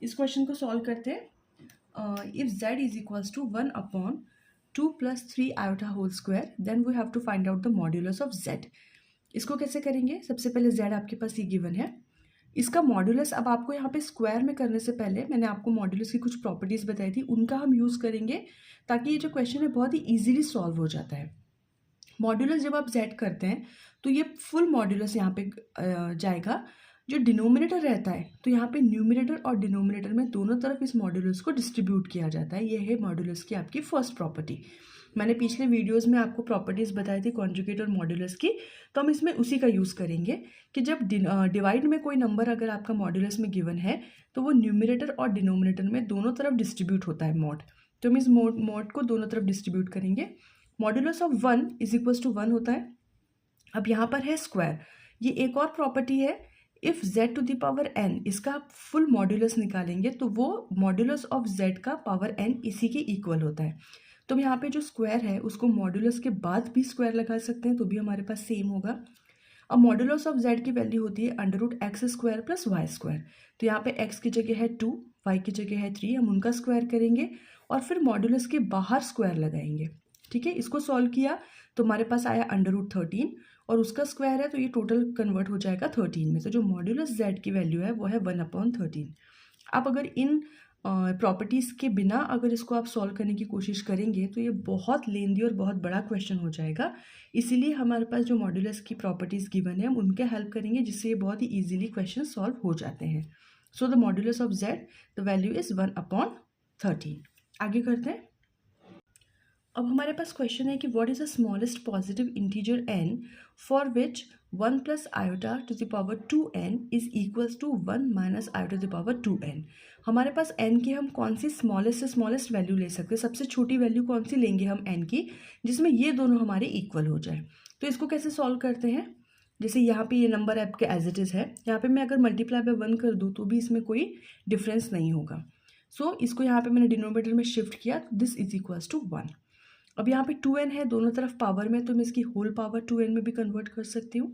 इस क्वेश्चन को सॉल्व करते हैं। If z is equals to 1/2 + 3 iota whole square then we have to find out the modulus of z। इसको कैसे करेंगे? सबसे पहले z आपके पास ये गिवन है, इसका मॉड्यूलस अब आपको यहाँ पे स्क्वायर में करने से पहले मैंने आपको मॉड्यूलस की कुछ प्रॉपर्टीज बताई थी, उनका हम यूज़ करेंगे ताकि ये जो क्वेश्चन है बहुत ही ईजिली सॉल्व हो जाता है। मॉड्यूलस जब आप z करते हैं तो ये फुल मॉड्यूलस यहाँ पे जाएगा। जो डिनोमिनेटर रहता है तो यहाँ पे न्यूमिनेटर और डिनोमिनेटर में दोनों तरफ इस मॉड्यूलस को डिस्ट्रीब्यूट किया जाता है। ये है मॉड्यूलस की आपकी फर्स्ट प्रॉपर्टी। मैंने पिछले वीडियोस में आपको प्रॉपर्टीज बताई थी कॉन्जुगेट और मॉड्यूलस की, तो हम इसमें उसी का यूज़ करेंगे कि जब डिवाइड में कोई नंबर अगर आपका मॉड्यूलस में गिवन है तो वो न्यूमिनेटर और डिनोमिनेटर में दोनों तरफ डिस्ट्रीब्यूट होता है मॉड। तो हम इस मॉड को दोनों तरफ डिस्ट्रीब्यूट करेंगे। Modulus of 1 is equals to 1 होता है। अब यहाँ पर है स्क्वायर, ये एक और प्रॉपर्टी है। If z to the power n इसका आप फुल मॉड्यूलस निकालेंगे तो वो मॉड्यूलस ऑफ z का पावर n इसी के इक्वल होता है। तो हम यहाँ पे जो स्क्वायर है उसको मॉड्यूलस के बाद भी स्क्वायर लगा सकते हैं तो भी हमारे पास सेम होगा। अब मॉड्यूलस ऑफ z की वैल्यू होती है √x² + y²। तो यहाँ पे x की जगह है 2, y की जगह है 3, हम उनका स्क्वायर करेंगे और फिर मॉड्यूलस के बाहर स्क्वायर लगाएंगे। ठीक है, इसको सॉल्व किया तो हमारे पास आया √13 और उसका स्क्वायर है तो ये टोटल कन्वर्ट हो जाएगा 13 में। तो जो मॉड्यूलस z की वैल्यू है वो है 1/13। आप अगर इन प्रॉपर्टीज़ के बिना अगर इसको आप सॉल्व करने की कोशिश करेंगे तो ये बहुत लेंदी और बहुत बड़ा क्वेश्चन हो जाएगा। इसीलिए हमारे पास जो मॉड्यूलस की प्रॉपर्टीज़ गिवन है हम उनके हेल्प करेंगे जिससे ये बहुत ही ईजिली क्वेश्चन सॉल्व हो जाते हैं। So the modulus of z the value is 1/13। आगे करते हैं। अब हमारे पास क्वेश्चन है कि what is the smallest positive integer n for which 1 + iota to the power 2n is equals to 1 - iota to the power 2n। हमारे पास n की हम कौन सी स्मॉलेस्ट से स्मॉलेस्ट वैल्यू ले सकते हैं? सबसे छोटी वैल्यू कौन सी लेंगे हम n की जिसमें ये दोनों हमारे इक्वल हो जाए। तो इसको कैसे सॉल्व करते हैं? जैसे यहाँ पे ये नंबर आपके एज इट इज़ है, यहाँ पे मैं अगर मल्टीप्लाई बाय 1 कर दूँ तो भी इसमें कोई डिफरेंस नहीं होगा। सो इसको यहाँ पे मैंने डिनोमिनेटर में शिफ्ट किया, दिस इज इक्वल्स टू 1। अब यहाँ पे 2n है दोनों तरफ पावर में तो मैं इसकी होल पावर 2n में भी कन्वर्ट कर सकती हूँ।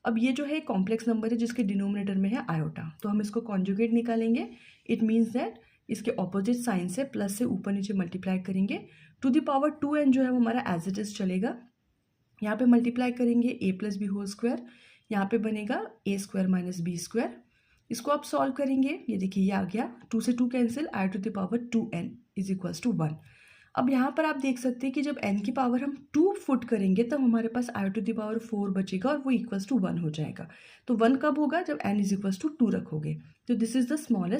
अब ये जो है कॉम्प्लेक्स नंबर है जिसके डिनोमिनेटर में है आयोटा, तो हम इसको कॉन्जुगेट निकालेंगे। इट मीन्स दैट इसके ऑपोजिट साइन से प्लस से ऊपर नीचे मल्टीप्लाई करेंगे। टू द पावर 2n जो है वो हमारा एज इट इज चलेगा। यहाँ पे मल्टीप्लाई करेंगे a + b होल स्क्वायर, यहाँ पे बनेगा a² - b²। इसको आप सॉल्व करेंगे, ये देखिए ये आ गया, 2 से 2 cancel, i to the power 2n is equals to 1। अब यहाँ पर आप देख सकते हैं कि जब n की पावर हम 2 फुट करेंगे तब हमारे पास i टू द पावर 4 बचेगा और वो इक्वल्स टू 1 हो जाएगा। तो 1 कब होगा? जब n इज इक्वल्स टू 2 रखोगे। तो दिस इज द स्मॉलेस्ट